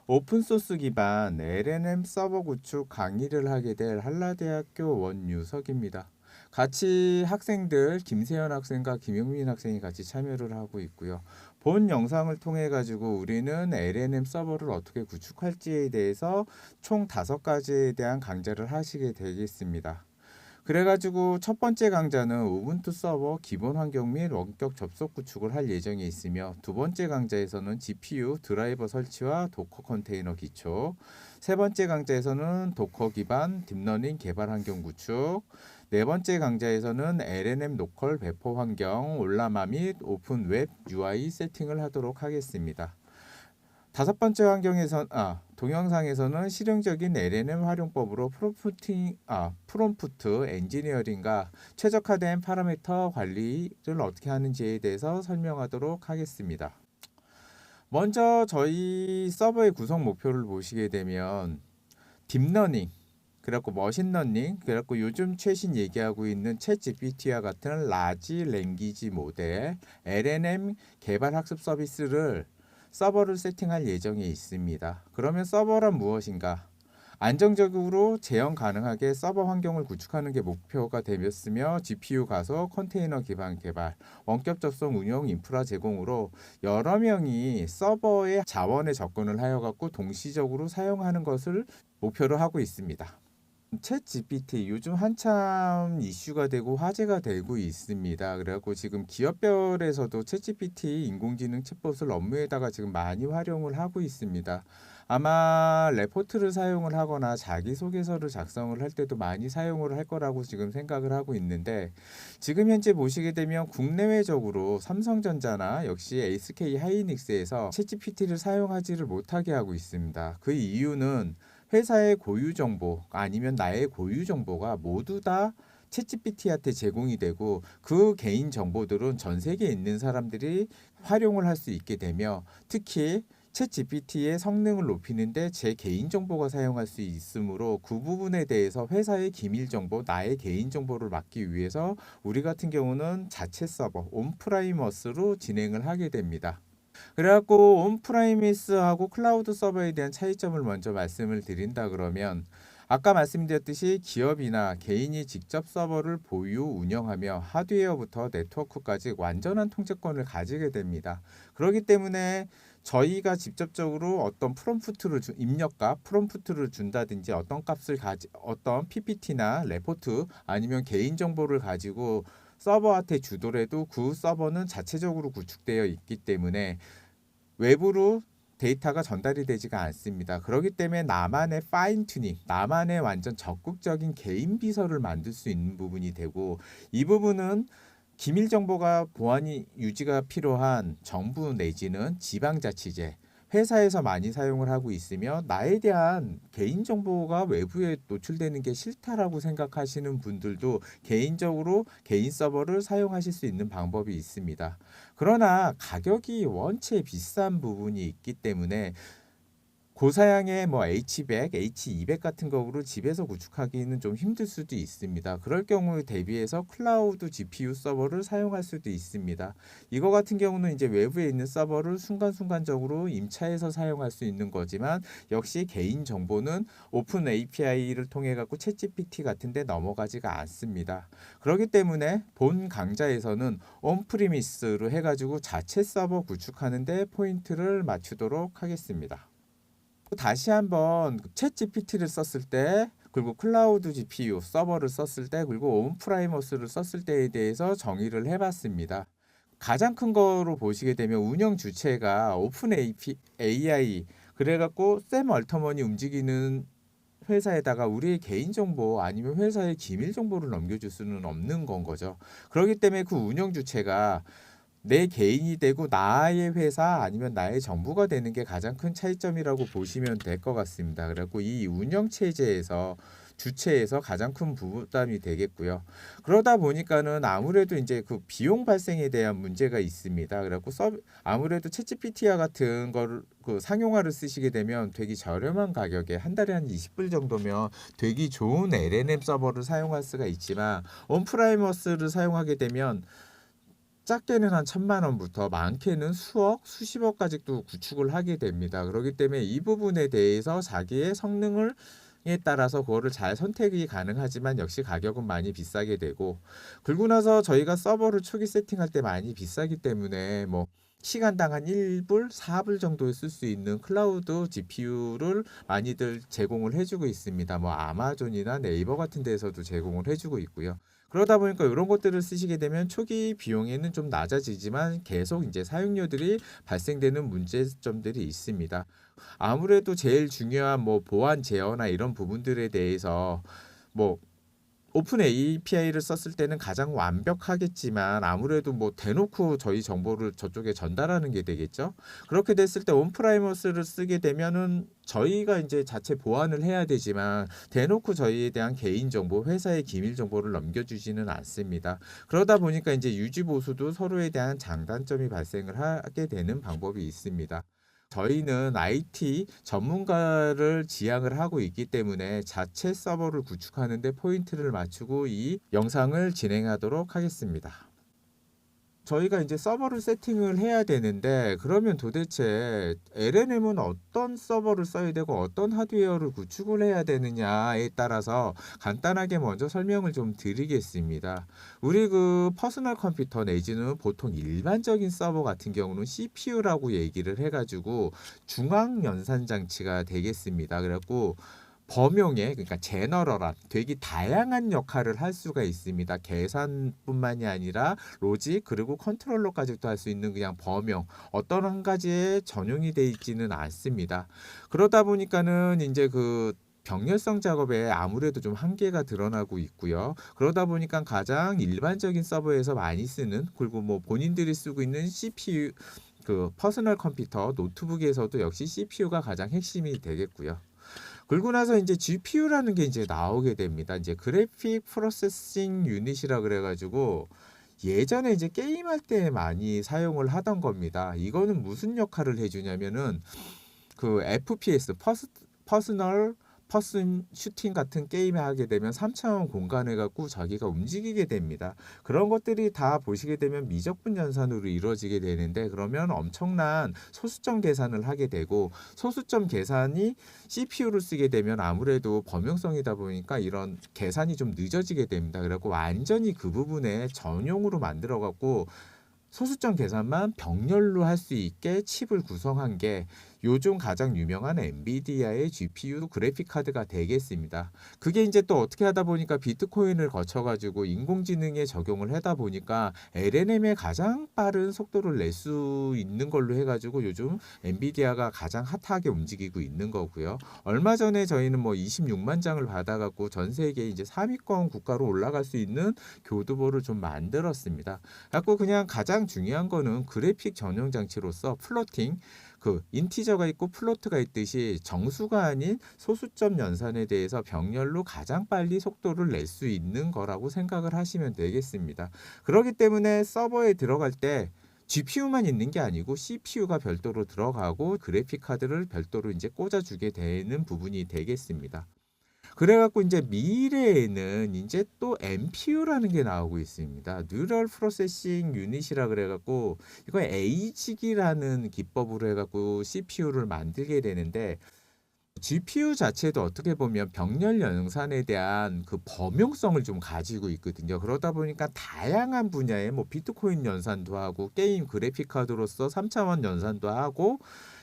오픈소스 기반 LLM 서버 구축 강의를 하게 될 한라대학교 원유석입니다. 같이 학생들 김세현 학생과 김용민 학생이 같이 참여를 하고 있고요. 본 영상을 통해 가지고 우리는 LLM 서버를 어떻게 구축할지에 대해서 총 5가지에 대한 강좌를 하시게 되겠습니다. 그래가지고 첫 번째 강좌는 우분투 서버 기본 환경 및 원격 접속 구축을 할 예정에 있으며, 두 번째 강좌에서는 GPU 드라이버 설치와 도커 컨테이너 기초, 세 번째 강좌에서는 도커 기반 딥러닝 개발 환경 구축, 네 번째 강좌에서는 LLM 로컬 배포 환경 올라마 및 오픈 웹 UI 세팅을 하도록 하겠습니다. 다섯 번째 동영상에서는 실용적인 LLM 활용법으로 프롬프트 엔지니어링과 최적화된 파라미터 관리를 어떻게 하는지에 대해서 설명하도록 하겠습니다. 먼저 저희 서버의 구성 목표를 보시게 되면 딥러닝, 그래갖고 머신러닝, 그래갖고 요즘 최신 얘기하고 있는 챗 GPT와 같은 라지 랭귀지 모델, LLM 개발 학습 서비스를 서버를 세팅할 예정에 있습니다. 그러면 서버란 무엇인가? 안정적으로 재현 가능하게 서버 환경을 구축하는 게 목표가 되었으며, GPU 가속, 컨테이너 기반 개발, 원격 접속 운영 인프라 제공으로 여러 명이 서버의 자원에 접근을 하여 갖고 동시적으로 사용하는 것을 목표로 하고 있습니다. 챗 GPT 요즘 한참 이슈가 되고 화제가 되고 있습니다. 그래갖고 지금 기업별에서도 챗 GPT 인공지능 챗봇을 업무에다가 지금 많이 활용을 하고 있습니다. 아마 레포트를 사용을 하거나 자기소개서를 작성을 할 때도 많이 사용을 할 거라고 지금 생각을 하고 있는데, 지금 현재 보시게 되면 국내외적으로 삼성전자나 역시 SK 하이닉스에서 챗 GPT를 사용하지를 못하게 하고 있습니다. 그 이유는 회사의 고유 정보 아니면 나의 고유 정보가 모두 다 챗GPT한테 제공이 되고, 그 개인 정보들은 전 세계에 있는 사람들이 활용을 할 수 있게 되며, 특히 챗GPT의 성능을 높이는데 제 개인 정보가 사용할 수 있으므로 그 부분에 대해서 회사의 기밀 정보, 나의 개인 정보를 막기 위해서 우리 같은 경우는 자체 서버 온프라이머스로 진행을 하게 됩니다. 그래갖고 온프라이미스하고 클라우드 서버에 대한 차이점을 먼저 말씀을 드린다 그러면, 아까 말씀드렸듯이 기업이나 개인이 직접 서버를 보유, 운영하며 하드웨어부터 네트워크까지 완전한 통제권을 가지게 됩니다. 그렇기 때문에 저희가 직접적으로 어떤 입력과 프롬프트를 준다든지 어떤 PPT나 레포트 아니면 개인 정보를 가지고 서버한테 주더라도 그 서버는 자체적으로 구축되어 있기 때문에 외부로 데이터가 전달이 되지가 않습니다. 그렇기 때문에 나만의 파인 튜닝, 나만의 완전 적극적인 개인 비서를 만들 수 있는 부분이 되고, 이 부분은 기밀 정보가 보안이 유지가 필요한 정부 내지는 지방자치제, 회사에서 많이 사용을 하고 있으며, 나에 대한 개인 정보가 외부에 노출되는 게 싫다라고 생각하시는 분들도 개인적으로 개인 서버를 사용하실 수 있는 방법이 있습니다. 그러나 가격이 원체 비싼 부분이 있기 때문에 고사양의 H100, H200 같은 거로 집에서 구축하기는 좀 힘들 수도 있습니다. 그럴 경우에 대비해서 클라우드 GPU 서버를 사용할 수도 있습니다. 이거 같은 경우는 이제 외부에 있는 서버를 순간순간적으로 임차해서 사용할 수 있는 거지만, 역시 개인 정보는 오픈 API를 통해 갖고 챗GPT 같은 데 넘어가지가 않습니다. 그렇기 때문에 본 강좌에서는 온프리미스로 해가지고 자체 서버 구축하는 데 포인트를 맞추도록 하겠습니다. 다시 한번 챗 GPT를 썼을 때, 그리고 클라우드 GPU 서버를 썼을 때, 그리고 온프라이머스를 썼을 때에 대해서 정의를 해봤습니다. 가장 큰 거로 보시게 되면 운영 주체가 오픈 AI, 그래갖고 샘 얼터먼이 움직이는 회사에다가 우리의 개인정보 아니면 회사의 기밀 정보를 넘겨줄 수는 없는 건 거죠. 그렇기 때문에 그 운영 주체가 내 개인이 되고 나의 회사 아니면 나의 정부가 되는 게 가장 큰 차이점이라고 보시면 될 것 같습니다. 그래갖고 이 운영 체제에서 주체에서 가장 큰 부담이 되겠고요. 그러다 보니까는 아무래도 이제 그 비용 발생에 대한 문제가 있습니다. 그래갖고 아무래도 챗GPT와 같은 거를 그 상용화를 쓰시게 되면 되게 저렴한 가격에 한 달에 한 20불 정도면 되게 좋은 LLM 서버를 사용할 수가 있지만, 온프라이머스를 사용하게 되면 작게는 한 1,000만 원부터 많게는 수억, 수십억까지도 구축을 하게 됩니다. 그렇기 때문에 이 부분에 대해서 자기의 성능을 에 따라서 그거를 잘 선택이 가능하지만 역시 가격은 많이 비싸게 되고, 그리고 나서 저희가 서버를 초기 세팅할 때 많이 비싸기 때문에 뭐 시간당 한 1불, 4불 정도에 쓸 수 있는 클라우드 GPU를 많이들 제공을 해주고 있습니다. 뭐 아마존이나 네이버 같은 데서도 제공을 해주고 있고요. 그러다 보니까 이런 것들을 쓰시게 되면 초기 비용에는 좀 낮아지지만 계속 이제 사용료들이 발생되는 문제점들이 있습니다. 아무래도 제일 중요한 뭐 보안 제어나 이런 부분들에 대해서 뭐 오픈 API를 썼을 때는 가장 완벽하겠지만 아무래도 뭐 대놓고 저희 정보를 저쪽에 전달하는 게 되겠죠. 그렇게 됐을 때 온프라이머스를 쓰게 되면은 저희가 이제 자체 보안을 해야 되지만 대놓고 저희에 대한 개인 정보, 회사의 기밀 정보를 넘겨주지는 않습니다. 그러다 보니까 이제 유지 보수도 서로에 대한 장단점이 발생을 하게 되는 방법이 있습니다. 저희는 IT 전문가를 지향을 하고 있기 때문에 자체 서버를 구축하는 데 포인트를 맞추고 이 영상을 진행하도록 하겠습니다. 저희가 이제 서버를 세팅을 해야 되는데 그러면 도대체 LNM은 어떤 서버를 써야 되고 어떤 하드웨어를 구축을 해야 되느냐에 따라서 간단하게 먼저 설명을 좀 드리겠습니다. 우리 그 퍼스널 컴퓨터 내지는 보통 일반적인 서버 같은 경우는 CPU라고 얘기를 해가지고 중앙 연산 장치가 되겠습니다. 그래갖고 범용에, 그러니까 제너럴한 되게 다양한 역할을 할 수가 있습니다. 계산뿐만이 아니라 로직 그리고 컨트롤러까지도 할 수 있는 그냥 범용, 어떤 한 가지에 전용이 되어 있지는 않습니다. 그러다 보니까는 이제 그 병렬성 작업에 아무래도 좀 한계가 드러나고 있고요. 그러다 보니까 가장 일반적인 서버에서 많이 쓰는, 그리고 뭐 본인들이 쓰고 있는 CPU, 그 퍼스널 컴퓨터 노트북에서도 역시 CPU가 가장 핵심이 되겠고요. 그리고 나서 이제 GPU라는 게 이제 나오게 됩니다. 이제 그래픽 프로세싱 유닛이라 그래가지고 예전에 이제 게임할 때 많이 사용을 하던 겁니다. 이거는 무슨 역할을 해주냐면은 그 FPS 퍼스널 퍼슨 슈팅 같은 게임을 하게 되면 3차원 공간을 갖고 자기가 움직이게 됩니다. 그런 것들이 다 보시게 되면 미적분 연산으로 이루어지게 되는데 그러면 엄청난 소수점 계산을 하게 되고 소수점 계산이 CPU를 쓰게 되면 아무래도 범용성이다 보니까 이런 계산이 좀 늦어지게 됩니다. 그래갖고 완전히 그 부분에 전용으로 만들어 갖고 소수점 계산만 병렬로 할 수 있게 칩을 구성한 게 요즘 가장 유명한 엔비디아의 GPU 그래픽 카드가 되겠습니다. 그게 이제 또 어떻게 하다 보니까 비트코인을 거쳐가지고 인공지능에 적용을 하다 보니까 LLM의 가장 빠른 속도를 낼 수 있는 걸로 해가지고 요즘 엔비디아가 가장 핫하게 움직이고 있는 거고요. 얼마 전에 저희는 뭐 26만 장을 받아갖고 전 세계 이제 3위권 국가로 올라갈 수 있는 교두보를 좀 만들었습니다. 갖고 그냥 가장 중요한 거는 그래픽 전용 장치로서 플로팅, 그 인티저가 있고 플로트가 있듯이 정수가 아닌 소수점 연산에 대해서 병렬로 가장 빨리 속도를 낼 수 있는 거라고 생각을 하시면 되겠습니다. 그렇기 때문에 서버에 들어갈 때 GPU만 있는 게 아니고 CPU가 별도로 들어가고 그래픽 카드를 별도로 이제 꽂아주게 되는 부분이 되겠습니다. 그래갖고 이제 미래에는 이제 또 NPU라는 게 나오고 있습니다. 뉴럴 프로세싱 유닛이라 그래갖고 이거 에이직이라는 기법으로 해갖고 CPU를 만들게 되는데 GPU 자체도 어떻게 보면 병렬 연산에 대한 그 범용성을 좀 가지고 있거든요. 그러다 보니까 다양한 분야에 뭐 비트코인 연산도 하고 게임 그래픽 카드로서 3차원 연산도 하고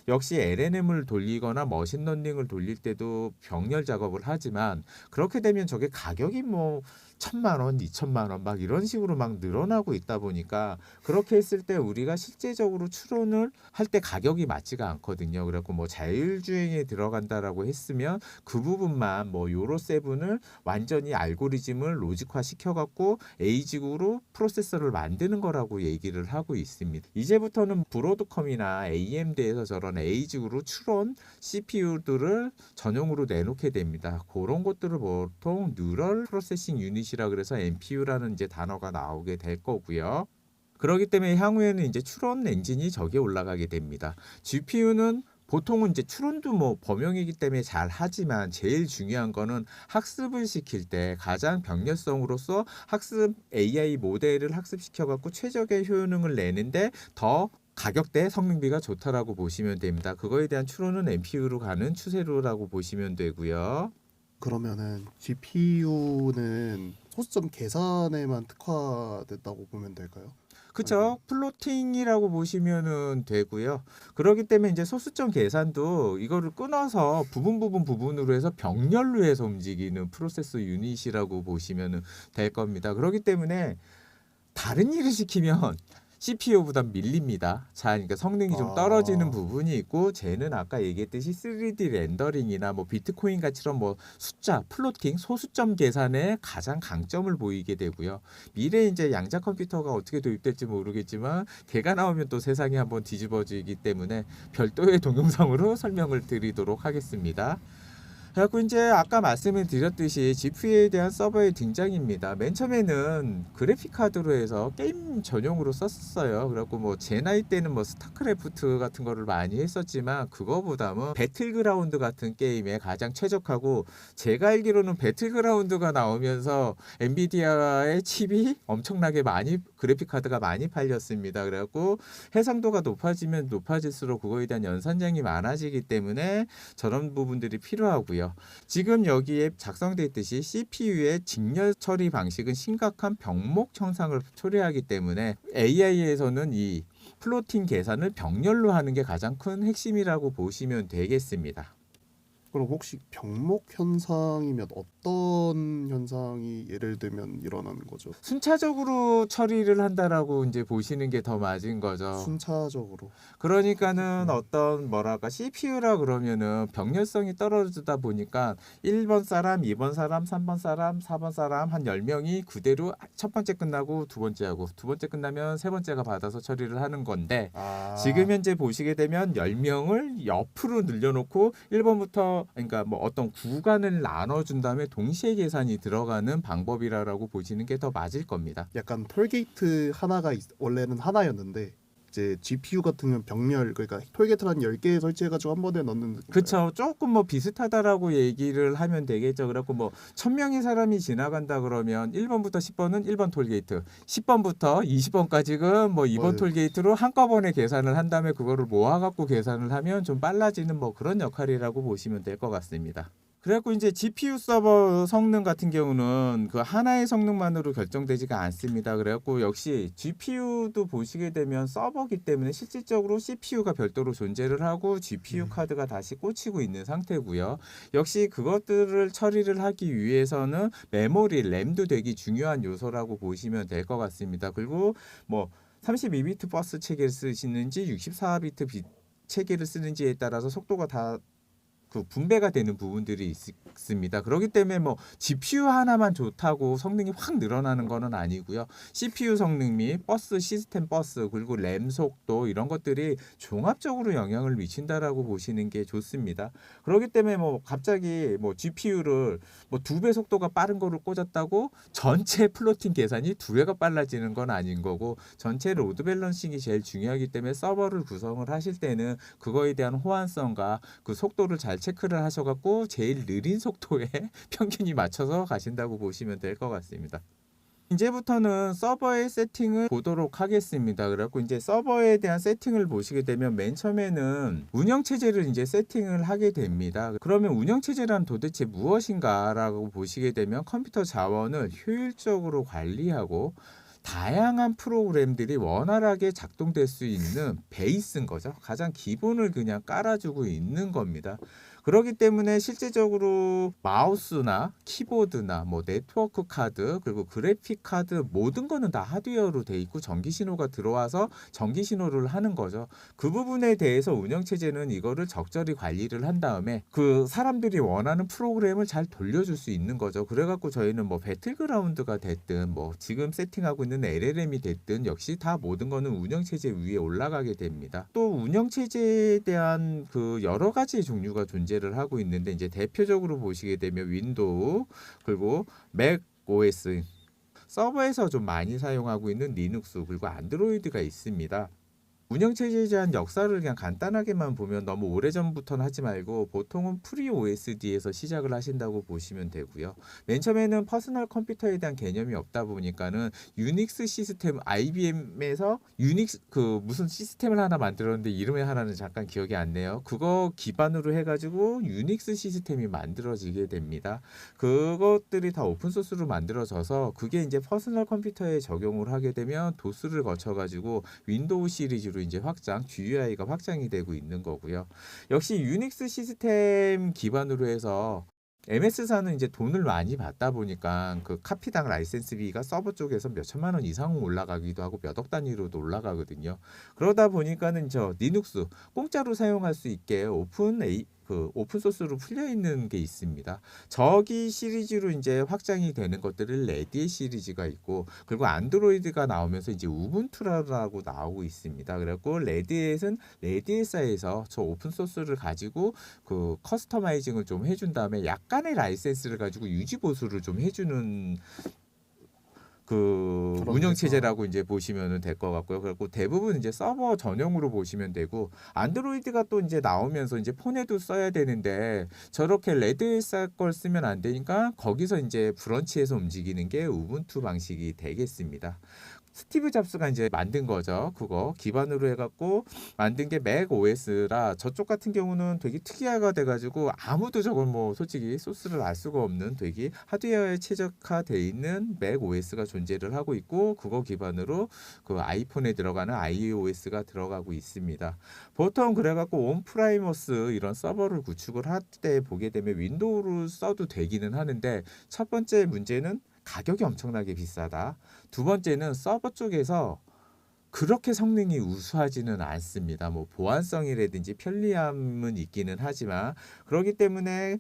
역시 LLM을 돌리거나 머신러닝을 돌릴 때도 병렬 작업을 하지만 그렇게 되면 저게 가격이 뭐 1,000만 원, 2,000만 원 막 이런 식으로 막 늘어나고 있다 보니까 그렇게 했을 때 우리가 실제적으로 추론을 할 때 가격이 맞지가 않거든요. 그래갖고 뭐 자율주행에 들어간다라고 했으면 그 부분만 뭐 요로 7을 완전히 알고리즘을 로직화 시켜갖고 에이직으로 프로세서를 만드는 거라고 얘기를 하고 있습니다. 이제부터는 브로드컴이나 AMD에서 저런 에이직으로 추론 CPU들을 전용으로 내놓게 됩니다. 그런 것들을 보통 뉴럴 프로세싱 유닛이라 그래서 NPU라는 이제 단어가 나오게 될 거고요. 그렇기 때문에 향후에는 이제 추론 엔진이 저기에 올라가게 됩니다. GPU는 보통은 이제 추론도 뭐 범용이기 때문에 잘 하지만 제일 중요한 거는 학습을 시킬 때 가장 병렬성으로서 학습 AI 모델을 학습시켜 갖고 최적의 효능을 내는데 더 가격대 성능비가 좋다라고 보시면 됩니다. 그거에 대한 추론은 NPU로 가는 추세로라고 보시면 되고요. 그러면은 GPU는 소수점 계산에만 특화됐다고 보면 될까요? 그쵸. 플로팅이라고 보시면은 되고요. 그렇기 때문에 이제 소수점 계산도 이거를 끊어서 부분으로 해서 병렬로 해서 움직이는 프로세서 유닛이라고 보시면은 될 겁니다. 그렇기 때문에 다른 일을 시키면 CPU보다 밀립니다. 자, 그러니까 성능이 좀 떨어지는 부분이 있고, 쟤는 아까 얘기했듯이 3D 렌더링이나 뭐 비트코인 같이런 뭐 숫자, 플로팅, 소수점 계산에 가장 강점을 보이게 되고요. 미래에 이제 양자 컴퓨터가 어떻게 도입될지 모르겠지만, 걔가 나오면 또 세상이 한번 뒤집어지기 때문에 별도의 동영상으로 설명을 드리도록 하겠습니다. 그래갖고 이제 아까 말씀을 드렸듯이 GPU에 대한 서버의 등장입니다. 맨 처음에는 그래픽 카드로 해서 게임 전용으로 썼어요. 그래갖고 뭐 제 나이 때는 뭐 스타크래프트 같은 거를 많이 했었지만 그거보다는 배틀그라운드 같은 게임에 가장 최적하고, 제가 알기로는 배틀그라운드가 나오면서 엔비디아의 칩이 엄청나게 많이 그래픽 카드가 많이 팔렸습니다. 그래갖고 해상도가 높아지면 높아질수록 그거에 대한 연산량이 많아지기 때문에 저런 부분들이 필요하고요. 지금 여기에 작성되어 있듯이 CPU의 직렬 처리 방식은 심각한 병목 형상을 초래하기 때문에 AI에서는 이 플로팅 계산을 병렬로 하는 게 가장 큰 핵심이라고 보시면 되겠습니다. 그럼 혹시 병목 현상이면 어떤 현상이 예를 들면 일어나는 거죠? 순차적으로 처리를 한다라고 이제 보시는 게 더 맞은 거죠. 순차적으로. 그러니까는 어떤 뭐랄까 CPU라 그러면은 병렬성이 떨어지다 보니까 1번 사람, 2번 사람, 3번 사람, 4번 사람 한 10명이 그대로 첫 번째 끝나고 두 번째 하고 두 번째 끝나면 세 번째가 받아서 처리를 하는 건데, 지금 현재 보시게 되면 10명을 옆으로 늘려놓고 1번부터 그러니까 뭐 어떤 구간을 나눠준 다음에 동시에 계산이 들어가는 방법이라고 보시는 게 더 맞을 겁니다. 약간 톨게이트 하나가 원래는 하나였는데 이제 GPU 같은 경우는 병렬, 그러니까 톨게이트를 한 10개 설치해가지고 한 번에 넣는 느낌. 그렇죠. 조금 뭐 비슷하다라고 얘기를 하면 되겠죠. 그래갖고 뭐 1000명의 사람이 지나간다 그러면 1번부터 10번은 1번 톨게이트, 10번부터 20번까지는 뭐 2번 톨게이트로 한꺼번에 계산을 한 다음에 그거를 모아갖고 계산을 하면 좀 빨라지는 뭐 그런 역할이라고 보시면 될 것 같습니다. 그래갖고 이제 GPU 서버 성능 같은 경우는 그 하나의 성능만으로 결정되지가 않습니다. 그래갖고 역시 GPU도 보시게 되면 서버기 때문에 실질적으로 CPU가 별도로 존재를 하고 GPU 카드가 다시 꽂히고 있는 상태고요. 역시 그것들을 처리를 하기 위해서는 메모리, 램도 되게 중요한 요소라고 보시면 될 것 같습니다. 그리고 뭐 32비트 버스 체계를 쓰시는지 64비트 체계를 쓰는지에 따라서 속도가 다 그 분배가 되는 부분들이 있습니다. 그렇기 때문에 뭐 GPU 하나만 좋다고 성능이 확 늘어나는 거는 아니고요. CPU 성능 및 버스 시스템 버스 그리고 램 속도 이런 것들이 종합적으로 영향을 미친다라고 보시는 게 좋습니다. 그렇기 때문에 뭐 갑자기 뭐 GPU를 뭐 2배 속도가 빠른 거를 꽂았다고 전체 플로팅 계산이 2배가 빨라지는 건 아닌 거고, 전체 로드 밸런싱이 제일 중요하기 때문에 서버를 구성을 하실 때는 그거에 대한 호환성과 그 속도를 잘 체크를 하셔갖고 제일 느린 속도에 평균이 맞춰서 가신다고 보시면 될 것 같습니다. 이제부터는 서버의 세팅을 보도록 하겠습니다. 그래갖고 이제 서버에 대한 세팅을 보시게 되면 맨 처음에는 운영체제를 이제 세팅을 하게 됩니다. 그러면 운영체제란 도대체 무엇인가라고 보시게 되면 컴퓨터 자원을 효율적으로 관리하고 다양한 프로그램들이 원활하게 작동될 수 있는 베이스인 거죠. 가장 기본을 그냥 깔아주고 있는 겁니다. 그렇기 때문에 실제적으로 마우스나 키보드나 뭐 네트워크 카드 그리고 그래픽 카드 모든 거는 다 하드웨어로 돼 있고 전기 신호가 들어와서 전기 신호를 하는 거죠. 그 부분에 대해서 운영체제는 이거를 적절히 관리를 한 다음에 그 사람들이 원하는 프로그램을 잘 돌려줄 수 있는 거죠. 그래갖고 저희는 뭐 배틀그라운드가 됐든 뭐 지금 세팅하고 있는 LLM이 됐든 역시 다 모든 거는 운영체제 위에 올라가게 됩니다. 또 운영체제에 대한 그 여러 가지 종류가 존재를 하고 있는데, 이제 대표적으로 보시게 되면 윈도우 그리고 맥 OS, 서버에서 좀 많이 사용하고 있는 리눅스 그리고 안드로이드가 있습니다. 운영체제에 대한 역사를 그냥 간단하게만 보면 너무 오래전부터는 하지 말고 보통은 프리OSD에서 시작을 하신다고 보시면 되고요. 맨 처음에는 퍼스널 컴퓨터에 대한 개념이 없다 보니까는 유닉스 시스템 IBM에서 유닉스 그 무슨 시스템을 하나 만들었는데 이름이 하나는 잠깐 기억이 안 나요. 그거 기반으로 해가지고 유닉스 시스템이 만들어지게 됩니다. 그것들이 다 오픈소스로 만들어져서 그게 이제 퍼스널 컴퓨터에 적용을 하게 되면 도스를 거쳐가지고 윈도우 시리즈로 이제 확장, GUI가 확장이 되고 있는 거고요. 역시 유닉스 시스템 기반으로 해서 MS사는 이제 돈을 많이 받다 보니까 그 카피당 라이센스비가 서버 쪽에서 몇 천만 원 이상 올라가기도 하고 몇 억 단위로도 올라가거든요. 그러다 보니까는 저 리눅스 공짜로 사용할 수 있게 오픈 소스로 풀려 있는 게 있습니다. 저기 시리즈로 이제 확장이 되는 것들을 레디에 시리즈가 있고, 그리고 안드로이드가 나오면서 이제 우분투라고 나오고 있습니다. 그래갖고 레디에사에서 저 오픈 소스를 가지고 그 커스터마이징을 좀 해준 다음에 약간의 라이센스를 가지고 유지 보수를 좀 해주는 그 그런 운영 데서. 체제라고 이제 보시면 될 것 같고요. 그리고 대부분 이제 서버 전용으로 보시면 되고, 안드로이드가 또 이제 나오면서 이제 폰에도 써야 되는데 저렇게 레드에사 걸 쓰면 안 되니까 거기서 이제 브런치에서 움직이는 게 우분투 방식이 되겠습니다. 스티브 잡스가 이제 만든 거죠. 그거 기반으로 해갖고 만든 게 맥 OS라 저쪽 같은 경우는 되게 특이하가 돼가지고 아무도 저걸 뭐 솔직히 소스를 알 수가 없는 되게 하드웨어에 최적화돼 있는 맥 OS가 존재를 하고 있고, 그거 기반으로 그 아이폰에 들어가는 iOS가 들어가고 있습니다. 보통 그래갖고 온프라이머스 이런 서버를 구축을 할 때 보게 되면 윈도우를 써도 되기는 하는데, 첫 번째 문제는 가격이 엄청나게 비싸다. 두 번째는 서버 쪽에서 그렇게 성능이 우수하지는 않습니다. 뭐 보안성이라든지 편리함은 있기는 하지만, 그렇기 때문에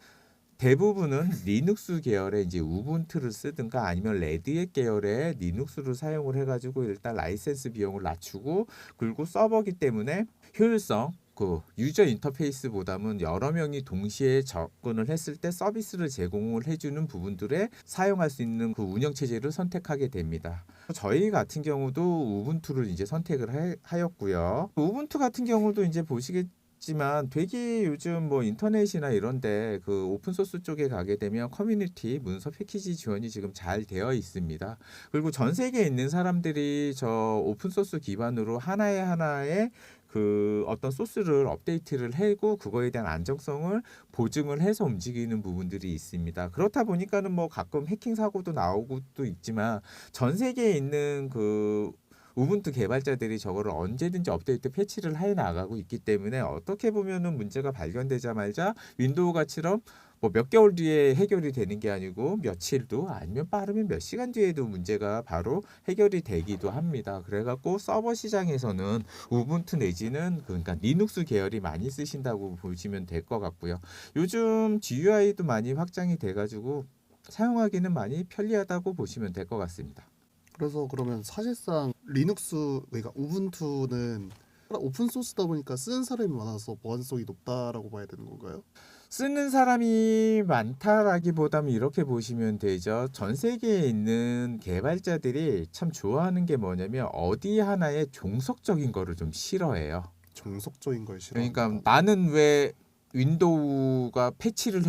대부분은 리눅스 계열의 이제 우분투를 쓰든가 아니면 레드햇 계열의 리눅스를 사용을 해가지고 일단 라이센스 비용을 낮추고, 그리고 서버기 때문에 효율성, 그 유저 인터페이스보다는 여러 명이 동시에 접근을 했을 때 서비스를 제공을 해주는 부분들에 사용할 수 있는 그 운영 체제를 선택하게 됩니다. 저희 같은 경우도 우분투를 이제 선택을 하였고요. 우분투 같은 경우도 이제 보시겠지만 되게 요즘 뭐 인터넷이나 이런데 그 오픈 소스 쪽에 가게 되면 커뮤니티 문서 패키지 지원이 지금 잘 되어 있습니다. 그리고 전 세계에 있는 사람들이 저 오픈 소스 기반으로 하나의 그 어떤 소스를 업데이트를 하고 그거에 대한 안정성을 보증을 해서 움직이는 부분들이 있습니다. 그렇다 보니까는 뭐 가끔 해킹 사고도 나오고도 있지만, 전 세계에 있는 그 우분투 개발자들이 저거를 언제든지 업데이트 패치를 해 나가고 있기 때문에 어떻게 보면은 문제가 발견되자마자 윈도우가처럼 뭐 몇 개월 뒤에 해결이 되는 게 아니고 며칠도 아니면 빠르면 몇 시간 뒤에도 문제가 바로 해결이 되기도 합니다. 그래갖고 서버 시장에서는 우분투 내지는 그러니까 리눅스 계열이 많이 쓰신다고 보시면 될 것 같고요. 요즘 GUI도 많이 확장이 돼가지고 사용하기는 많이 편리하다고 보시면 될 것 같습니다. 그래서 그러면 사실상 리눅스 그러니까 우분투는 오픈 소스다 보니까 쓰는 사람이 많아서 보안성이 높다라고 봐야 되는 건가요? 쓰는 사람이 많다라기보다는 이렇게 보시면 되죠. 전 세계에 있는 개발자들이 참 좋아하는 게 뭐냐면 어디 하나에 종속적인 거를 좀 싫어해요. 정석적인 걸 싫어한다. 그러니까 나는 왜 윈도우가 패치를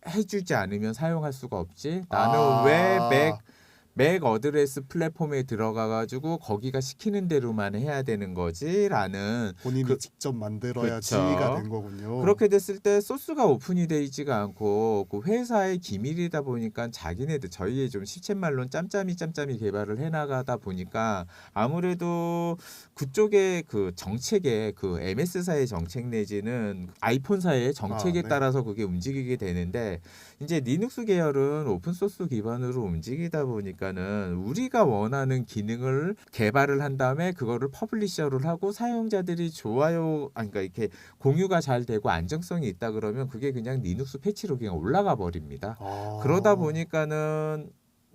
해주지 않으면 사용할 수가 없지? 나는 왜 맥 어드레스 플랫폼에 들어가가지고 거기가 시키는 대로만 해야 되는 거지라는 본인이 직접 만들어야지가 그렇죠. 된 거군요. 그렇게 됐을 때 소스가 오픈이 되어 있지가 않고 그 회사의 기밀이다 보니까 자기네들 저희의 좀 실체말론 짬짬이 개발을 해나가다 보니까 아무래도 그쪽에 그 정책에 그 MS사의 정책 내지는 아이폰사의 정책에 네. 따라서 그게 움직이게 되는데, 이제 리눅스 계열은 오픈소스 기반으로 움직이다 보니까는 우리가 원하는 기능을 개발을 한 다음에 그거를 퍼블리셔를 하고 사용자들이 그러니까 이렇게 공유가 잘 되고 안정성이 있다 그러면 그게 그냥 리눅스 패치로 그냥 올라가 버립니다. 그러다 보니까는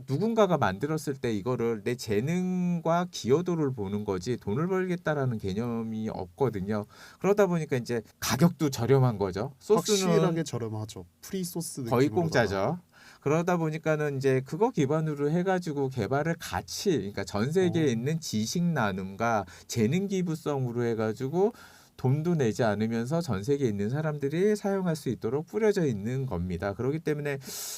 누군가가 만들었을 때 이거를 내 재능과 기여도를 보는 거지 돈을 벌겠다라는 개념이 없거든요. 그러다 보니까 이제 가격도 저렴한 거죠. 소스는 확실하게 저렴하죠. 프리 소스 거의 느낌으로다가. 공짜죠. 그러다 보니까는 이제 그거 기반으로 해가지고 개발을 같이, 그러니까 전 세계에 있는 지식 나눔과 재능 기부성으로 해가지고 돈도 내지 않으면서 전 세계에 있는 사람들이 사용할 수 있도록 뿌려져 있는 겁니다. 그렇기 때문에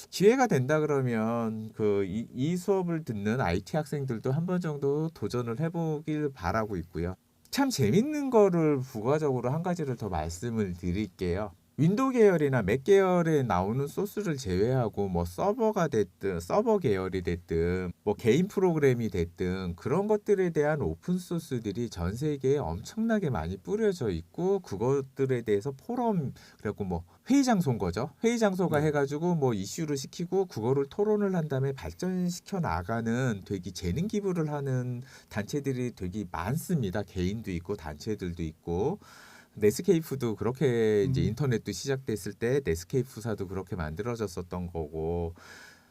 기회가 된다 그러면 이 수업을 듣는 IT 학생들도 한 번 정도 도전을 해보길 바라고 있고요. 참 재밌는 거를 부가적으로 한 가지를 더 말씀을 드릴게요. 윈도우 계열이나 맥 계열에 나오는 소스를 제외하고 뭐 서버가 됐든 서버 계열이 됐든 뭐 개인 프로그램이 됐든 그런 것들에 대한 오픈 소스들이 전 세계에 엄청나게 많이 뿌려져 있고, 그것들에 대해서 포럼, 그리고 뭐 회의 장소인 거죠. 회의 장소가 해가지고 뭐 이슈를 시키고 그거를 토론을 한 다음에 발전시켜 나가는 되게 재능 기부를 하는 단체들이 되게 많습니다. 개인도 있고 단체들도 있고. 넷스케이프도 그렇게 이제 인터넷도 시작됐을 때 넷스케이프사도 그렇게 만들어졌었던 거고,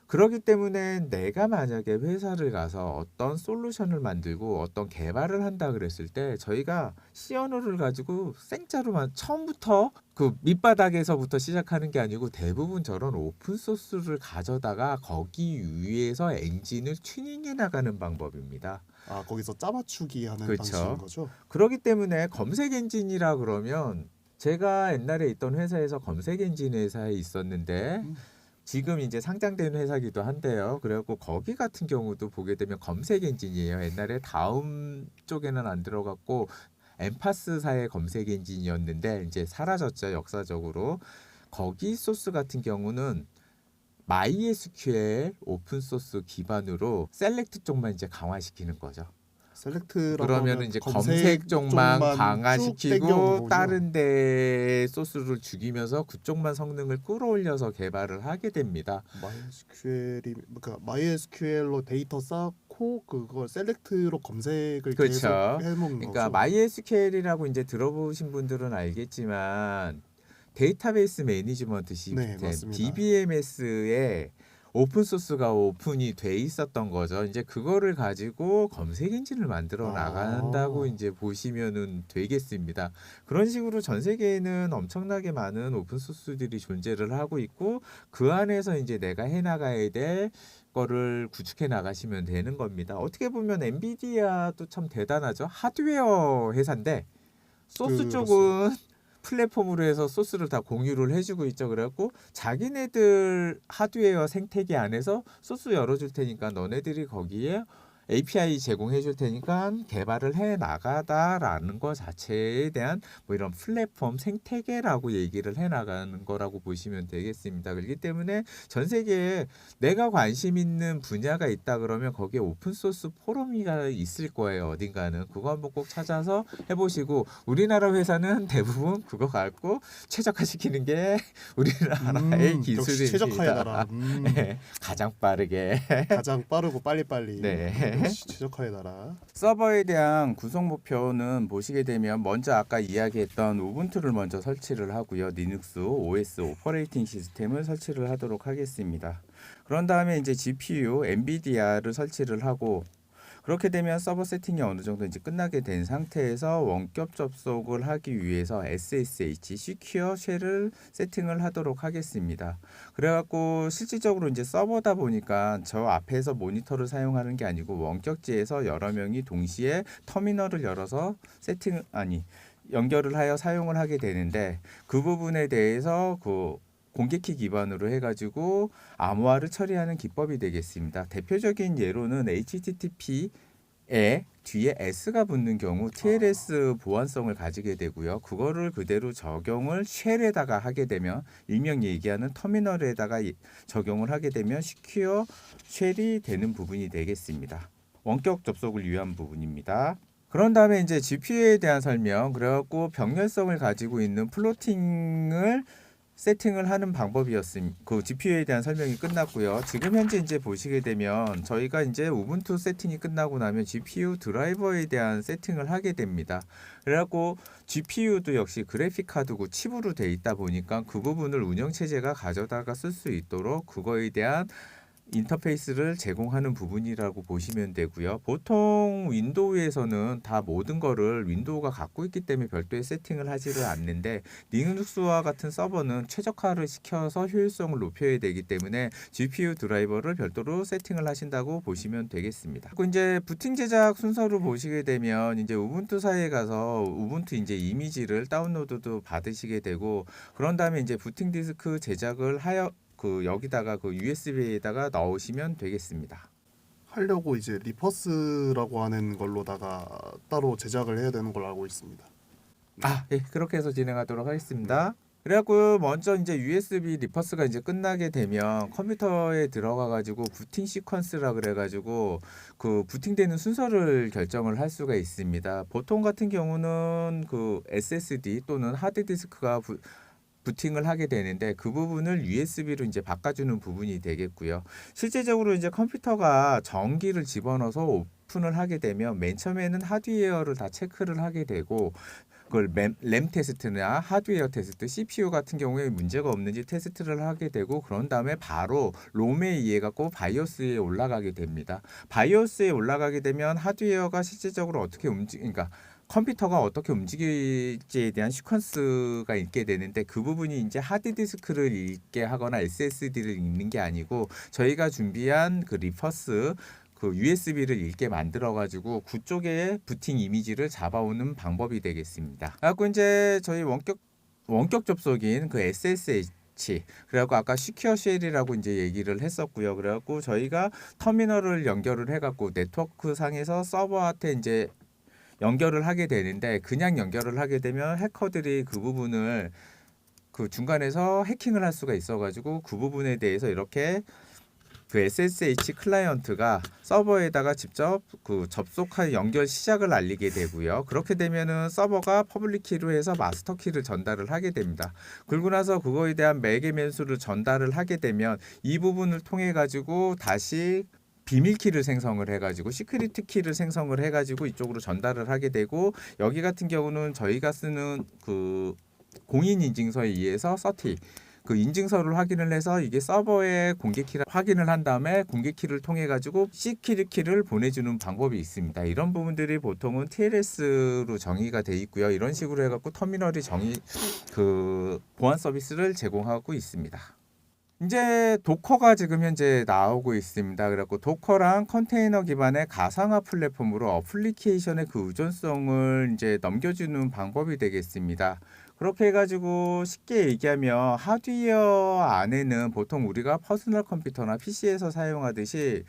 그렇기 때문에 내가 만약에 회사를 가서 어떤 솔루션을 만들고 어떤 개발을 한다 그랬을 때 저희가 C 언어를 가지고 생짜로만 처음부터 그 밑바닥에서부터 시작하는 게 아니고 대부분 저런 오픈 소스를 가져다가 거기 위에서 엔진을 튜닝해 나가는 방법입니다. 거기서 짜맞추기 하는 그렇죠. 방식인 거죠? 그렇기 때문에 검색 엔진이라 그러면, 제가 옛날에 있던 회사에서 검색 엔진 회사에 있었는데 지금 이제 상장된 회사기도 한데요. 그래갖고 거기 같은 경우도 보게 되면 검색 엔진이에요. 옛날에 다음 쪽에는 안 들어갔고 엠파스사의 검색 엔진이었는데 이제 사라졌죠, 역사적으로. 거기 소스 같은 경우는 MySQL 오픈 소스 기반으로 셀렉트 쪽만 이제 강화시키는 거죠. 셀렉트라고 그러면 하면 이제 검색 쪽만 쭉 강화시키고 땡겨오는군요. 다른 데 소스를 죽이면서 그쪽만 성능을 끌어올려서 개발을 하게 됩니다. MySQL이 그러니까 MySQL로 데이터 쌓고 그걸 셀렉트로 검색을 그렇죠. 계속 해먹는 그러니까 거죠. MySQL이라고 이제 들어보신 분들은 알겠지만 데이터베이스 매니지먼트 시스템 맞습니다. DBMS에 오픈 소스가 오픈이 돼 있었던 거죠. 이제 그거를 가지고 검색 엔진을 만들어 나간다고 이제 보시면은 되겠습니다. 그런 식으로 전 세계에는 엄청나게 많은 오픈 소스들이 존재를 하고 있고, 그 안에서 이제 내가 해 나가야 될 거를 구축해 나가시면 되는 겁니다. 어떻게 보면 엔비디아도 참 대단하죠. 하드웨어 회사인데 소스 쪽은 플랫폼으로 해서 소스를 다 공유를 해주고 있죠. 그래갖고 자기네들 하드웨어 생태계 안에서 소스 열어줄 테니까 너네들이 거기에 API 제공해 줄 테니까 개발을 해 나가다라는 것 자체에 대한 뭐 이런 플랫폼 생태계라고 얘기를 해 나가는 거라고 보시면 되겠습니다. 그렇기 때문에 전 세계에 내가 관심 있는 분야가 있다 그러면 거기에 오픈 소스 포럼이가 있을 거예요. 어딘가는. 그거 한번 꼭 찾아서 해보시고, 우리나라 회사는 대부분 그거 갖고 최적화시키는 게 우리나라의 역시 기술입니다. 최적화의 나라. 네, 가장 빠르게. 가장 빠르고 빨리빨리. 네. 역시 최적화의 나라. 서버에 대한 구성 목표는 보시게 되면 먼저 아까 이야기했던 우분투를 먼저 설치를 하고요. 리눅스 OS 오퍼레이팅 시스템을 설치를 하도록 하겠습니다. 그런 다음에 이제 GPU, 엔비디아를 설치를 하고, 그렇게 되면 서버 세팅이 어느 정도 이제 끝나게 된 상태에서 원격 접속을 하기 위해서 SSH Secure Shell을 세팅을 하도록 하겠습니다. 그래갖고 실질적으로 이제 서버다 보니까 저 앞에서 모니터를 사용하는 게 아니고 원격지에서 여러 명이 동시에 터미널을 열어서 연결을 하여 사용을 하게 되는데, 그 부분에 대해서 공개키 기반으로 해가지고 암호화를 처리하는 기법이 되겠습니다. 대표적인 예로는 HTTP에 뒤에 S가 붙는 경우 TLS 보안성을 가지게 되고요. 그거를 그대로 적용을 쉘에다가 하게 되면, 일명 얘기하는 터미널에다가 적용을 하게 되면 시큐어 쉘이 되는 부분이 되겠습니다. 원격 접속을 위한 부분입니다. 그런 다음에 이제 GPU에 대한 설명, 그래갖고 병렬성을 가지고 있는 플로팅을 세팅을 하는 방법이었습니다. 그 GPU에 대한 설명이 끝났고요. 지금 현재 이제 보시게 되면 저희가 이제 우분투 세팅이 끝나고 나면 GPU 드라이버에 대한 세팅을 하게 됩니다. 그래갖고 GPU도 역시 그래픽 카드고 칩으로 돼 있다 보니까 그 부분을 운영 체제가 가져다가 쓸 수 있도록 그거에 대한 인터페이스를 제공하는 부분이라고 보시면 되고요. 보통 윈도우에서는 다 모든 거를 윈도우가 갖고 있기 때문에 별도의 세팅을 하지를 않는데 리눅스와 같은 서버는 최적화를 시켜서 효율성을 높여야 되기 때문에 GPU 드라이버를 별도로 세팅을 하신다고 보시면 되겠습니다. 그리고 이제 부팅 제작 순서로 보시게 되면 이제 우분투사에 가서 우분투 이제 이미지를 다운로드도 받으시게 되고 그런 다음에 이제 부팅 디스크 제작을 하여 여기다가 USB에다가 넣으시면 되겠습니다. 하려고 이제 리퍼스라고 하는 걸로다가 따로 제작을 해야 되는 걸로 알고 있습니다. 예, 그렇게 해서 진행하도록 하겠습니다. 그래갖고 먼저 이제 USB 리퍼스가 이제 끝나게 되면 컴퓨터에 들어가 가지고 부팅 시퀀스라 그래가지고 그 부팅되는 순서를 결정을 할 수가 있습니다. 보통 같은 경우는 그 SSD 또는 하드디스크가 부팅을 하게 되는데 그 부분을 USB로 이제 바꿔주는 부분이 되겠고요. 실제적으로 이제 컴퓨터가 전기를 집어넣어서 오픈을 하게 되면 맨 처음에는 하드웨어를 다 체크를 하게 되고 그걸 램 테스트나 하드웨어 테스트, CPU 같은 경우에 문제가 없는지 테스트를 하게 되고 그런 다음에 바로 롬에 의해 갖고 바이오스에 올라가게 됩니다. 바이오스에 올라가게 되면 하드웨어가 실제적으로 어떻게 그러니까 컴퓨터가 어떻게 움직일지에 대한 시퀀스가 있게 되는데 그 부분이 이제 하드디스크를 읽게 하거나 SSD를 읽는 게 아니고 저희가 준비한 그 리퍼스 그 USB를 읽게 만들어 가지고 그쪽에 부팅 이미지를 잡아오는 방법이 되겠습니다. 그래갖고 이제 저희 원격 접속인 그 SSH 그래갖고 아까 시큐어 쉘이라고 이제 얘기를 했었고요. 그래갖고 저희가 터미널을 연결을 해갖고 네트워크 상에서 서버한테 이제 연결을 하게 되는데 그냥 연결을 하게 되면 해커들이 그 부분을 그 중간에서 해킹을 할 수가 있어가지고 그 부분에 대해서 이렇게 그 SSH 클라이언트가 서버에다가 직접 그 접속한 연결 시작을 알리게 되고요. 그렇게 되면은 서버가 퍼블릭 키로 해서 마스터 키를 전달을 하게 됩니다. 그리고 나서 그거에 대한 매개 변수를 전달을 하게 되면 이 부분을 통해 가지고 다시 비밀 키를 생성을 해가지고 시크릿 키를 생성을 해가지고 이쪽으로 전달을 하게 되고 여기 같은 경우는 저희가 쓰는 그 공인 인증서에 의해서 서티 그 인증서를 확인을 해서 이게 서버의 공개 키를 확인을 한 다음에 공개 키를 통해 가지고 시크릿 키를 보내주는 방법이 있습니다. 이런 부분들이 보통은 TLS로 정의가 돼 있고요. 이런 식으로 해갖고 터미널이 그 보안 서비스를 제공하고 있습니다. 이제 도커가 지금 현재 나오고 있습니다. 그래갖고 도커랑 컨테이너 기반의 가상화 플랫폼으로 어플리케이션의 그 의존성을 이제 넘겨주는 방법이 되겠습니다. 그렇게 해가지고 쉽게 얘기하면 하드웨어 안에는 보통 우리가 퍼스널 컴퓨터나 PC에서 사용하듯이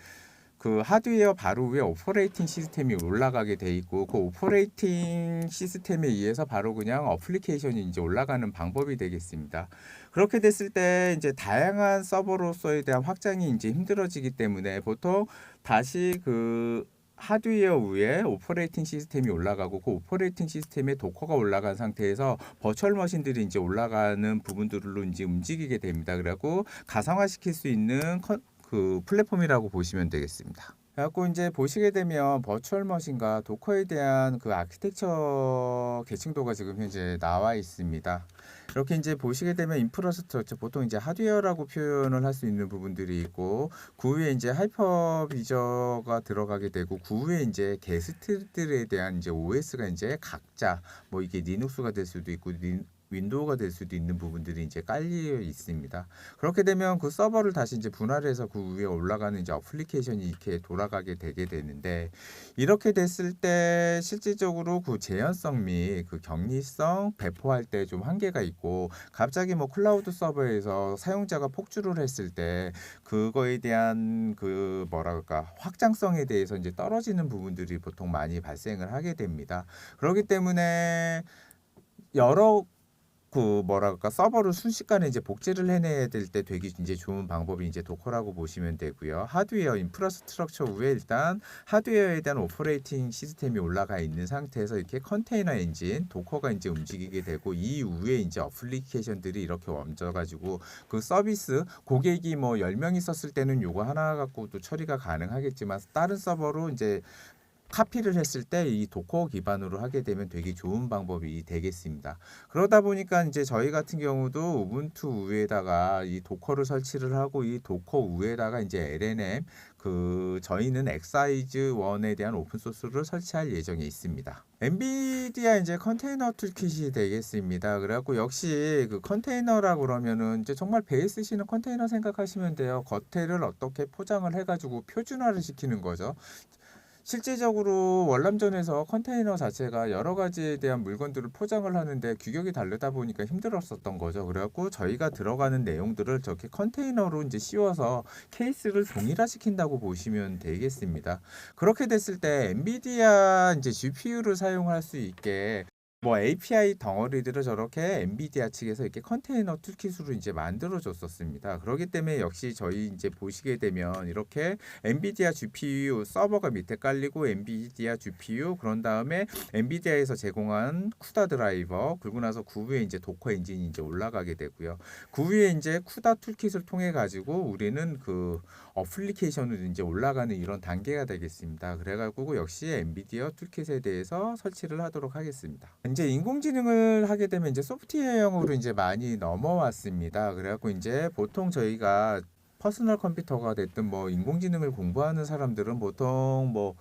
그 하드웨어 바로 위에 오퍼레이팅 시스템이 올라가게 돼 있고 그 오퍼레이팅 시스템에 의해서 바로 그냥 어플리케이션이 이제 올라가는 방법이 되겠습니다. 그렇게 됐을 때 이제 다양한 서버로서에 대한 확장이 이제 힘들어지기 때문에 보통 다시 그 하드웨어 위에 오퍼레이팅 시스템이 올라가고 그 오퍼레이팅 시스템에 도커가 올라간 상태에서 버추얼 머신들이 이제 올라가는 부분들로 이제 움직이게 됩니다. 그래갖고 가상화시킬 수 있는 그 플랫폼이라고 보시면 되겠습니다. 그래갖고 이제 보시게 되면 버추얼 머신과 도커에 대한 그 아키텍처 계층도가 지금 현재 나와 있습니다. 이렇게 이제 보시게 되면 인프라스트럭처 보통 이제 하드웨어라고 표현을 할 수 있는 부분들이 있고 그 위에 이제 하이퍼비저가 들어가게 되고 그 위에 이제 게스트들에 대한 이제 OS가 이제 각자 뭐 이게 리눅스가 될 수도 있고 윈도우가 될 수도 있는 부분들이 이제 깔려 있습니다. 그렇게 되면 그 서버를 다시 이제 분할을 해서 그 위에 올라가는 이제 어플리케이션이 이렇게 돌아가게 되게 되는데 이렇게 됐을 때 실질적으로 그 재현성 및 그 격리성 배포할 때 좀 한계가 있고 갑자기 뭐 클라우드 서버에서 사용자가 폭주를 했을 때 그거에 대한 그 뭐랄까 확장성에 대해서 이제 떨어지는 부분들이 보통 많이 발생을 하게 됩니다. 그렇기 때문에 여러 그 뭐랄까 서버를 순식간에 이제 복제를 해내야 될 때 되게 이제 좋은 방법이 이제 도커라고 보시면 되고요. 하드웨어 인프라스트럭처 위에 일단 하드웨어에 대한 오퍼레이팅 시스템이 올라가 있는 상태에서 이렇게 컨테이너 엔진 도커가 이제 움직이게 되고 이 위에 이제 어플리케이션들이 이렇게 얹어 가지고 그 서비스 고객이 뭐 10명 있었을 때는 요거 하나 갖고도 처리가 가능하겠지만 다른 서버로 이제 카피를 했을 때 이 도커 기반으로 하게 되면 되게 좋은 방법이 되겠습니다. 그러다 보니까 이제 저희 같은 경우도 우분투 위에다가 이 도커를 설치를 하고 이 도커 위에다가 이제 LNM 저희는 엑사이즈 1에 대한 오픈 소스를 설치할 예정에 있습니다. 엔비디아 이제 컨테이너 툴킷이 되겠습니다. 그래갖고 역시 그 컨테이너라 그러면은 이제 정말 배에 쓰시는 컨테이너 생각하시면 돼요. 겉에를 어떻게 포장을 해가지고 표준화를 시키는 거죠. 실제적으로 월남전에서 컨테이너 자체가 여러 가지에 대한 물건들을 포장을 하는데 규격이 다르다 보니까 힘들었었던 거죠. 그래갖고 저희가 들어가는 내용들을 저렇게 컨테이너로 이제 씌워서 케이스를 동일화시킨다고 보시면 되겠습니다. 그렇게 됐을 때 엔비디아 이제 GPU를 사용할 수 있게 뭐 API 덩어리들을 저렇게 엔비디아 측에서 이렇게 컨테이너 툴킷으로 이제 만들어 줬었습니다. 그렇기 때문에 역시 저희 이제 보시게 되면 이렇게 엔비디아 GPU 서버가 밑에 깔리고 엔비디아 GPU 그런 다음에 엔비디아에서 제공한 쿠다 드라이버 그리고 나서 그 위에 이제 도커 엔진이 이제 올라가게 되고요. 그 위에 이제 쿠다 툴킷을 통해 가지고 우리는 그 어플리케이션으로 이제 올라가는 이런 단계가 되겠습니다. 그래가지고 역시 엔비디아 툴킷에 대해서 설치를 하도록 하겠습니다. 이제 인공지능을 하게 되면 이제 소프트웨어형으로 이제 많이 넘어왔습니다. 그래갖고 이제 보통 저희가 퍼스널 컴퓨터가 됐든 뭐 인공지능을 공부하는 사람들은 보통 뭐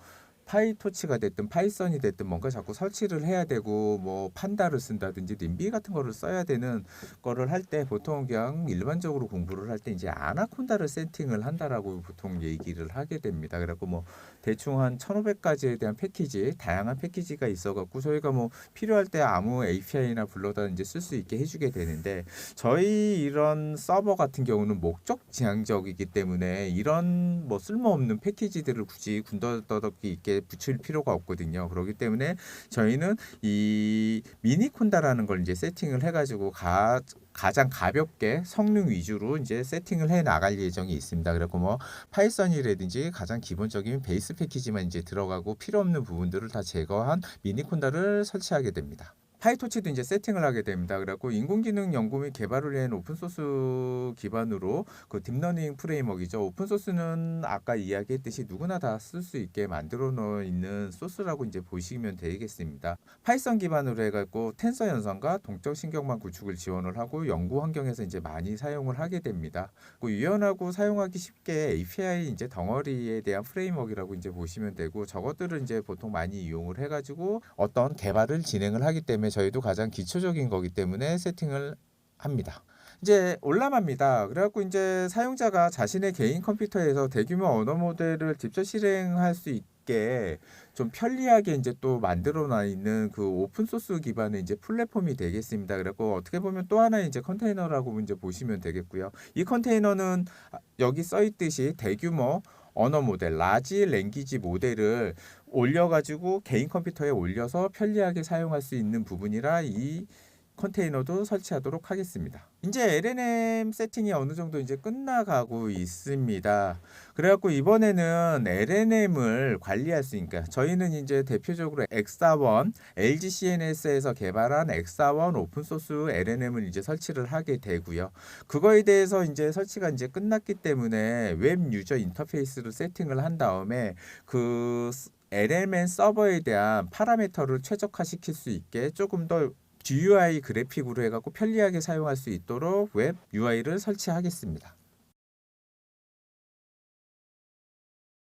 파이토치가 됐든 파이썬이 됐든 뭔가 자꾸 설치를 해야 되고 뭐 판다를 쓴다든지 님비 같은 거를 써야 되는 거를 할 때 보통 그냥 일반적으로 공부를 할 때 이제 아나콘다를 세팅을 한다라고 보통 얘기를 하게 됩니다. 그래갖고 뭐 대충 한 1,500가지에 대한 패키지 다양한 패키지가 있어갖고 저희가 뭐 필요할 때 아무 API나 불러다 이제 쓸 수 있게 해주게 되는데 저희 이런 서버 같은 경우는 목적 지향적이기 때문에 이런 뭐 쓸모없는 패키지들을 굳이 군더더기 있게 붙일 필요가 없거든요. 그렇기 때문에 저희는 이 미니콘다라는 걸 이제 세팅을 해가지고 가장 가볍게 성능 위주로 이제 세팅을 해 나갈 예정이 있습니다. 그래서 뭐 파이썬이라든지 가장 기본적인 베이스 패키지만 이제 들어가고 필요 없는 부분들을 다 제거한 미니콘다를 설치하게 됩니다. 파이토치도 이제 세팅을 하게 됩니다. 그래갖고 인공지능 연구 및 개발을 위한 오픈소스 기반으로 그 딥러닝 프레임워크이죠. 오픈소스는 아까 이야기했듯이 누구나 다 쓸 수 있게 만들어 놓어 있는 소스라고 이제 보시면 되겠습니다. 파이썬 기반으로 해갖고 텐서 연산과 동적 신경망 구축을 지원을 하고 연구 환경에서 이제 많이 사용을 하게 됩니다. 그 유연하고 사용하기 쉽게 API 이제 덩어리에 대한 프레임워크라고 이제 보시면 되고 저것들을 이제 보통 많이 이용을 해가지고 어떤 개발을 진행을 하기 때문에 저희도 가장 기초적인 거기 때문에 세팅을 합니다. 이제 올라갑니다. 그래갖고 이제 사용자가 자신의 개인 컴퓨터에서 대규모 언어 모델을 직접 실행할 수 있게 좀 편리하게 이제 또 만들어 놔 있는 그 오픈 소스 기반의 이제 플랫폼이 되겠습니다. 그래갖고 어떻게 보면 또 하나의 이제 컨테이너라고 이제 보시면 되겠고요. 이 컨테이너는 여기 써 있듯이 대규모 언어 모델, 라지 랭귀지 모델을 올려가지고 개인 컴퓨터에 올려서 편리하게 사용할 수 있는 부분이라 이 컨테이너도 설치하도록 하겠습니다. 이제 LNM 세팅이 어느 정도 이제 끝나가고 있습니다. 그래갖고 이번에는 LNM을 관리할 수 있으니까 저희는 이제 대표적으로 엑사1, LG CNS에서 개발한 엑사1 오픈소스 LNM을 이제 설치를 하게 되고요. 그거에 대해서 이제 설치가 이제 끝났기 때문에 웹 유저 인터페이스를 세팅을 한 다음에 그 LLM 서버에 대한 파라미터를 최적화시킬 수 있게 조금 더 GUI 그래픽으로 해갖고 편리하게 사용할 수 있도록 웹 UI를 설치하겠습니다.